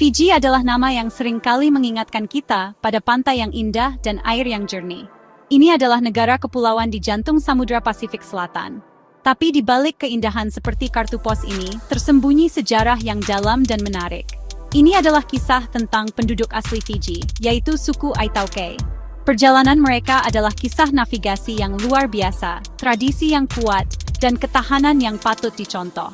Fiji adalah nama yang seringkali mengingatkan kita pada pantai yang indah dan air yang jernih. Ini adalah negara kepulauan di jantung Samudra Pasifik Selatan. Tapi di balik keindahan seperti kartu pos ini, tersembunyi sejarah yang dalam dan menarik. Ini adalah kisah tentang penduduk asli Fiji, yaitu suku Aitauke. Perjalanan mereka adalah kisah navigasi yang luar biasa, tradisi yang kuat, dan ketahanan yang patut dicontoh.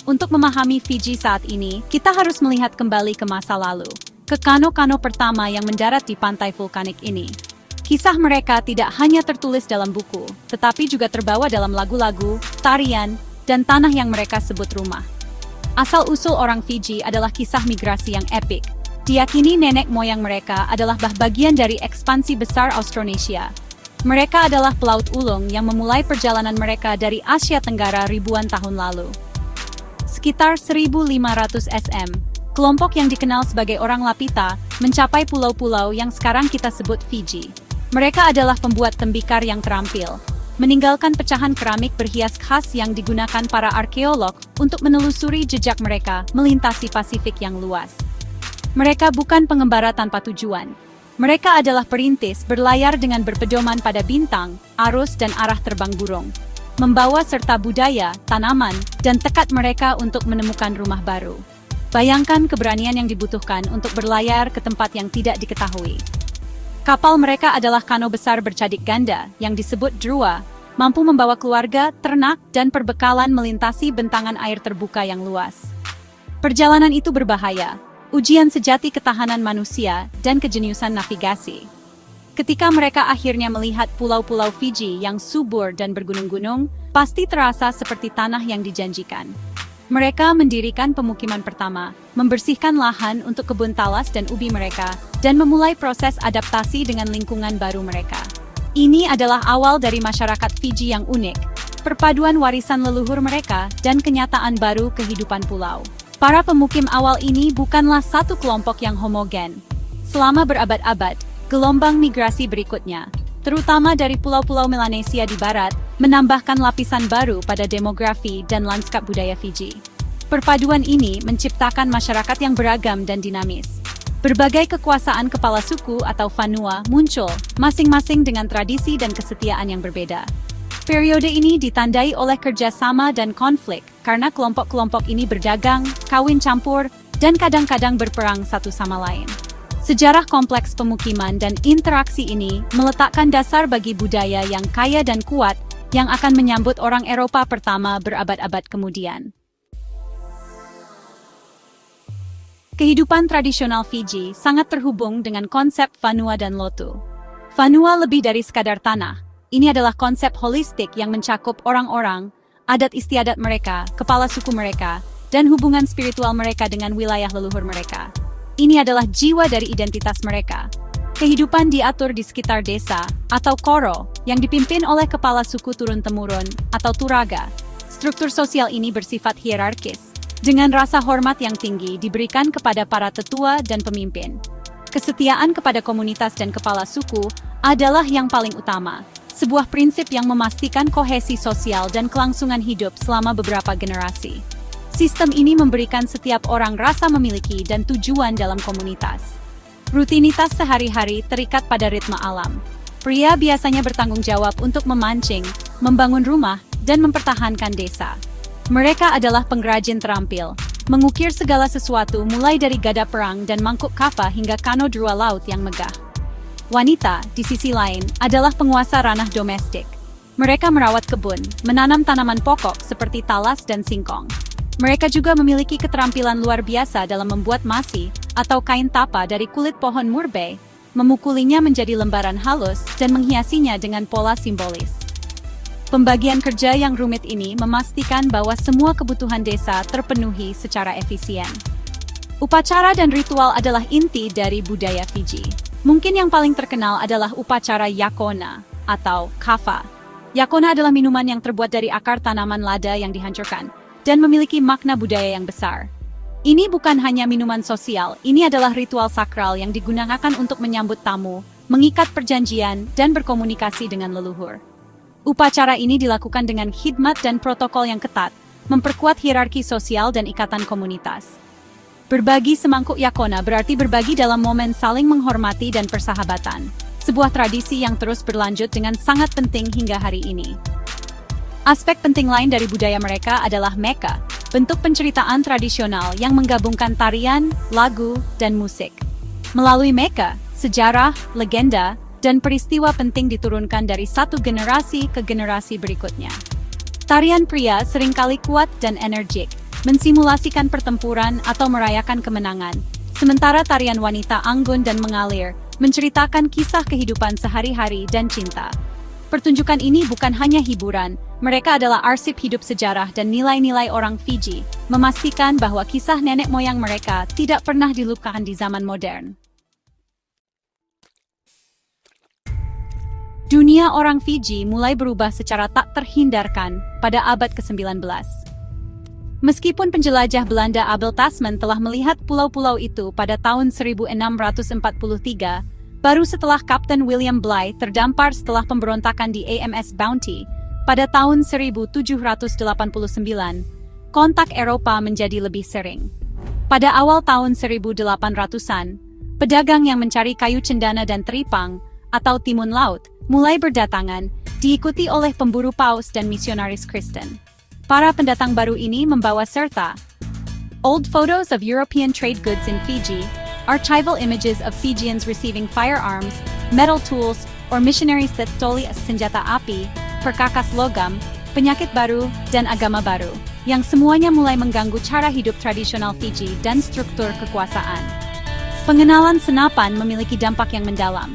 Untuk memahami Fiji saat ini, kita harus melihat kembali ke masa lalu, ke kano-kano pertama yang mendarat di pantai vulkanik ini. Kisah mereka tidak hanya tertulis dalam buku, tetapi juga terbawa dalam lagu-lagu, tarian, dan tanah yang mereka sebut rumah. Asal-usul orang Fiji adalah kisah migrasi yang epik. Diyakini nenek moyang mereka adalah bagian dari ekspansi besar Austronesia. Mereka adalah pelaut ulung yang memulai perjalanan mereka dari Asia Tenggara ribuan tahun lalu. Sekitar 1.500 SM, kelompok yang dikenal sebagai orang Lapita, mencapai pulau-pulau yang sekarang kita sebut Fiji. Mereka adalah pembuat tembikar yang terampil, meninggalkan pecahan keramik berhias khas yang digunakan para arkeolog untuk menelusuri jejak mereka melintasi Pasifik yang luas. Mereka bukan pengembara tanpa tujuan. Mereka adalah perintis berlayar dengan berpedoman pada bintang, arus dan arah terbang burung. Membawa serta budaya, tanaman, dan tekad mereka untuk menemukan rumah baru. Bayangkan keberanian yang dibutuhkan untuk berlayar ke tempat yang tidak diketahui. Kapal mereka adalah kano besar bercadik ganda yang disebut drua, mampu membawa keluarga, ternak, dan perbekalan melintasi bentangan air terbuka yang luas. Perjalanan itu berbahaya, ujian sejati ketahanan manusia dan kejeniusan navigasi. Ketika mereka akhirnya melihat pulau-pulau Fiji yang subur dan bergunung-gunung, pasti terasa seperti tanah yang dijanjikan. Mereka mendirikan pemukiman pertama, membersihkan lahan untuk kebun talas dan ubi mereka, dan memulai proses adaptasi dengan lingkungan baru mereka. Ini adalah awal dari masyarakat Fiji yang unik, perpaduan warisan leluhur mereka, dan kenyataan baru kehidupan pulau. Para pemukim awal ini bukanlah satu kelompok yang homogen. Selama berabad-abad, gelombang migrasi berikutnya, terutama dari pulau-pulau Melanesia di barat, menambahkan lapisan baru pada demografi dan lanskap budaya Fiji. Perpaduan ini menciptakan masyarakat yang beragam dan dinamis. Berbagai kekuasaan kepala suku atau Fanua muncul, masing-masing dengan tradisi dan kesetiaan yang berbeda. Periode ini ditandai oleh kerjasama dan konflik, karena kelompok-kelompok ini berdagang, kawin campur, dan kadang-kadang berperang satu sama lain. Sejarah kompleks pemukiman dan interaksi ini meletakkan dasar bagi budaya yang kaya dan kuat yang akan menyambut orang Eropa pertama berabad-abad kemudian. Kehidupan tradisional Fiji sangat terhubung dengan konsep Fanua dan Lotu. Fanua lebih dari sekadar tanah. Ini adalah konsep holistik yang mencakup orang-orang, adat istiadat mereka, kepala suku mereka, dan hubungan spiritual mereka dengan wilayah leluhur mereka. Ini adalah jiwa dari identitas mereka. Kehidupan diatur di sekitar desa, atau koro, yang dipimpin oleh kepala suku turun-temurun, atau turaga. Struktur sosial ini bersifat hierarkis, dengan rasa hormat yang tinggi diberikan kepada para tetua dan pemimpin. Kesetiaan kepada komunitas dan kepala suku adalah yang paling utama, sebuah prinsip yang memastikan kohesi sosial dan kelangsungan hidup selama beberapa generasi. Sistem ini memberikan setiap orang rasa memiliki dan tujuan dalam komunitas. Rutinitas sehari-hari terikat pada ritme alam. Pria biasanya bertanggung jawab untuk memancing, membangun rumah, dan mempertahankan desa. Mereka adalah pengrajin terampil, mengukir segala sesuatu mulai dari gada perang dan mangkuk kapa hingga kano drua laut yang megah. Wanita, di sisi lain, adalah penguasa ranah domestik. Mereka merawat kebun, menanam tanaman pokok seperti talas dan singkong. Mereka juga memiliki keterampilan luar biasa dalam membuat masi, atau kain tapa dari kulit pohon murbei, memukulinya menjadi lembaran halus, dan menghiasinya dengan pola simbolis. Pembagian kerja yang rumit ini memastikan bahwa semua kebutuhan desa terpenuhi secara efisien. Upacara dan ritual adalah inti dari budaya Fiji. Mungkin yang paling terkenal adalah upacara Yakona, atau kava. Yakona adalah minuman yang terbuat dari akar tanaman lada yang dihancurkan, dan memiliki makna budaya yang besar. Ini bukan hanya minuman sosial, ini adalah ritual sakral yang digunakan untuk menyambut tamu, mengikat perjanjian, dan berkomunikasi dengan leluhur. Upacara ini dilakukan dengan khidmat dan protokol yang ketat, memperkuat hierarki sosial dan ikatan komunitas. Berbagi semangkuk yakona berarti berbagi dalam momen saling menghormati dan persahabatan. Sebuah tradisi yang terus berlanjut dengan sangat penting hingga hari ini. Aspek penting lain dari budaya mereka adalah meka, bentuk penceritaan tradisional yang menggabungkan tarian, lagu, dan musik. Melalui meka, sejarah, legenda, dan peristiwa penting diturunkan dari satu generasi ke generasi berikutnya. Tarian pria seringkali kuat dan energik, mensimulasikan pertempuran atau merayakan kemenangan, sementara tarian wanita anggun dan mengalir, menceritakan kisah kehidupan sehari-hari dan cinta. Pertunjukan ini bukan hanya hiburan, mereka adalah arsip hidup sejarah dan nilai-nilai orang Fiji, memastikan bahwa kisah nenek moyang mereka tidak pernah dilupakan di zaman modern. Dunia orang Fiji mulai berubah secara tak terhindarkan pada abad ke-19. Meskipun penjelajah Belanda Abel Tasman telah melihat pulau-pulau itu pada tahun 1643, baru setelah Kapten William Bligh terdampar setelah pemberontakan di AMS Bounty pada tahun 1789, kontak Eropa menjadi lebih sering. Pada awal tahun 1800-an, pedagang yang mencari kayu cendana dan teripang, atau timun laut, mulai berdatangan, diikuti oleh pemburu paus dan misionaris Kristen. Para pendatang baru ini membawa serta old photos of European trade goods in Fiji, archival images of Fijians receiving firearms, metal tools, or missionaries that stole senjata api, perkakas logam, penyakit baru, dan agama baru, yang semuanya mulai mengganggu cara hidup tradisional Fiji dan struktur kekuasaan. Pengenalan senapan memiliki dampak yang mendalam.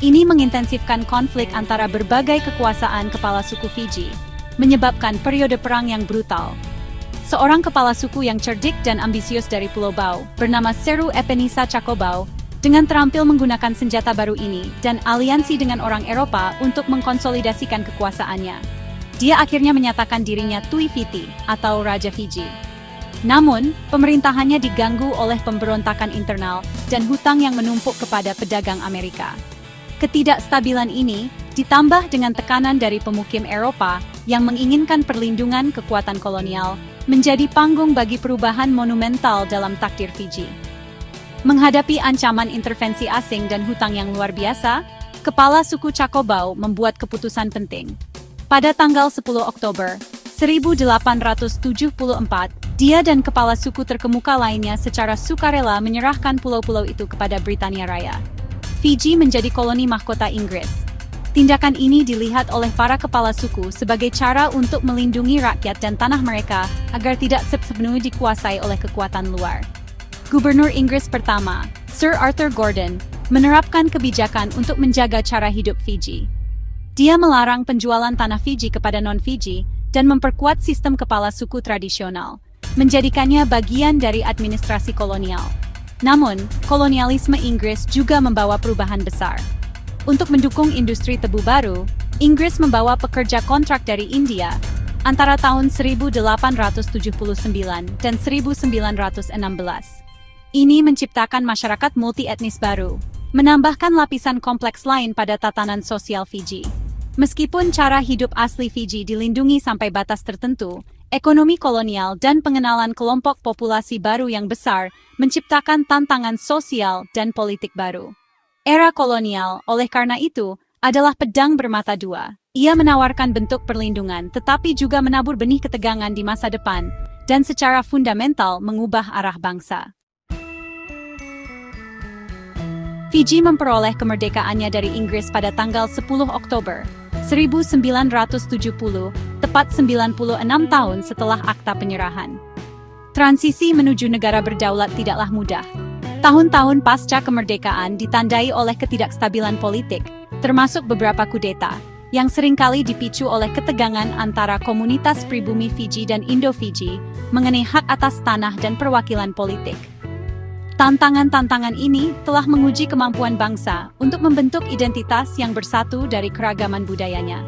Ini mengintensifkan konflik antara berbagai kekuasaan kepala suku Fiji, menyebabkan periode perang yang brutal. Seorang kepala suku yang cerdik dan ambisius dari Pulau Bau, bernama Seru Epenisa Cakobau, dengan terampil menggunakan senjata baru ini dan aliansi dengan orang Eropa untuk mengkonsolidasikan kekuasaannya. Dia akhirnya menyatakan dirinya Tui Fiti, atau Raja Fiji. Namun, pemerintahannya diganggu oleh pemberontakan internal dan hutang yang menumpuk kepada pedagang Amerika. Ketidakstabilan ini ditambah dengan tekanan dari pemukim Eropa yang menginginkan perlindungan kekuatan kolonial, menjadi panggung bagi perubahan monumental dalam takdir Fiji. Menghadapi ancaman intervensi asing dan hutang yang luar biasa, kepala suku Cakobau membuat keputusan penting. Pada tanggal 10 Oktober 1874, dia dan kepala suku terkemuka lainnya secara sukarela menyerahkan pulau-pulau itu kepada Britania Raya. Fiji menjadi koloni mahkota Inggris. Tindakan ini dilihat oleh para kepala suku sebagai cara untuk melindungi rakyat dan tanah mereka agar tidak sepenuhnya dikuasai oleh kekuatan luar. Gubernur Inggris pertama, Sir Arthur Gordon, menerapkan kebijakan untuk menjaga cara hidup Fiji. Dia melarang penjualan tanah Fiji kepada non-Fiji dan memperkuat sistem kepala suku tradisional, menjadikannya bagian dari administrasi kolonial. Namun, kolonialisme Inggris juga membawa perubahan besar. Untuk mendukung industri tebu baru, Inggris membawa pekerja kontrak dari India antara tahun 1879 dan 1916. Ini menciptakan masyarakat multi-etnis baru, menambahkan lapisan kompleks lain pada tatanan sosial Fiji. Meskipun cara hidup asli Fiji dilindungi sampai batas tertentu, ekonomi kolonial dan pengenalan kelompok populasi baru yang besar menciptakan tantangan sosial dan politik baru. Era kolonial, oleh karena itu, adalah pedang bermata dua. Ia menawarkan bentuk perlindungan tetapi juga menabur benih ketegangan di masa depan dan secara fundamental mengubah arah bangsa. Fiji memperoleh kemerdekaannya dari Inggris pada tanggal 10 Oktober 1970, tepat 96 tahun setelah akta penyerahan. Transisi menuju negara berdaulat tidaklah mudah. Tahun-tahun pasca kemerdekaan ditandai oleh ketidakstabilan politik, termasuk beberapa kudeta, yang seringkali dipicu oleh ketegangan antara komunitas pribumi Fiji dan Indo-Fiji mengenai hak atas tanah dan perwakilan politik. Tantangan-tantangan ini telah menguji kemampuan bangsa untuk membentuk identitas yang bersatu dari keragaman budayanya.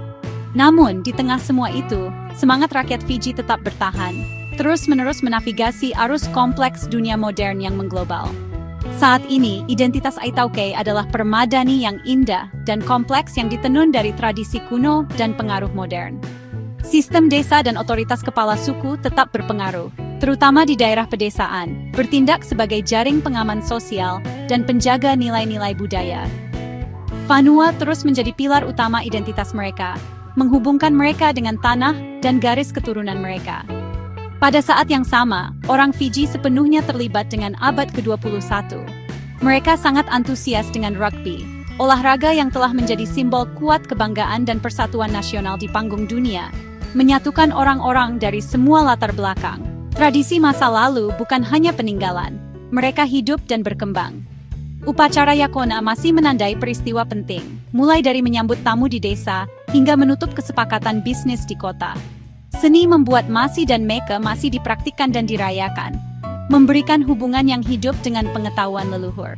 Namun, di tengah semua itu, semangat rakyat Fiji tetap bertahan, terus-menerus menavigasi arus kompleks dunia modern yang mengglobal. Saat ini, identitas Aitauke adalah permadani yang indah dan kompleks yang ditenun dari tradisi kuno dan pengaruh modern. Sistem desa dan otoritas kepala suku tetap berpengaruh, terutama di daerah pedesaan, bertindak sebagai jaring pengaman sosial dan penjaga nilai-nilai budaya. Vanua terus menjadi pilar utama identitas mereka, menghubungkan mereka dengan tanah dan garis keturunan mereka. Pada saat yang sama, orang Fiji sepenuhnya terlibat dengan abad ke-21. Mereka sangat antusias dengan rugby, olahraga yang telah menjadi simbol kuat kebanggaan dan persatuan nasional di panggung dunia, menyatukan orang-orang dari semua latar belakang. Tradisi masa lalu bukan hanya peninggalan, mereka hidup dan berkembang. Upacara Yakona masih menandai peristiwa penting, mulai dari menyambut tamu di desa hingga menutup kesepakatan bisnis di kota. Seni membuat Masi dan Meka masih dipraktikkan dan dirayakan, memberikan hubungan yang hidup dengan pengetahuan leluhur.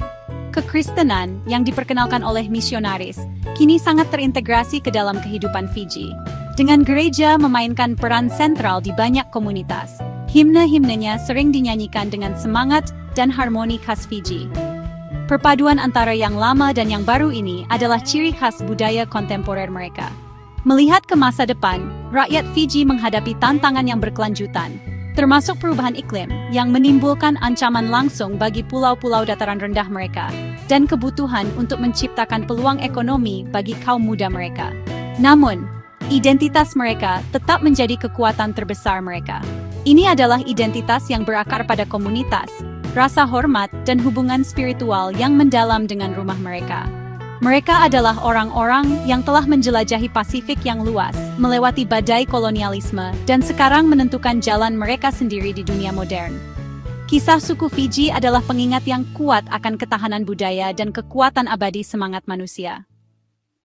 Kekristenan yang diperkenalkan oleh misionaris kini sangat terintegrasi ke dalam kehidupan Fiji. Dengan gereja memainkan peran sentral di banyak komunitas, himne-himnenya sering dinyanyikan dengan semangat dan harmoni khas Fiji. Perpaduan antara yang lama dan yang baru ini adalah ciri khas budaya kontemporer mereka. Melihat ke masa depan, rakyat Fiji menghadapi tantangan yang berkelanjutan, termasuk perubahan iklim yang menimbulkan ancaman langsung bagi pulau-pulau dataran rendah mereka, dan kebutuhan untuk menciptakan peluang ekonomi bagi kaum muda mereka. Namun, identitas mereka tetap menjadi kekuatan terbesar mereka. Ini adalah identitas yang berakar pada komunitas, rasa hormat, dan hubungan spiritual yang mendalam dengan rumah mereka. Mereka adalah orang-orang yang telah menjelajahi Pasifik yang luas, melewati badai kolonialisme, dan sekarang menentukan jalan mereka sendiri di dunia modern. Kisah suku Fiji adalah pengingat yang kuat akan ketahanan budaya dan kekuatan abadi semangat manusia.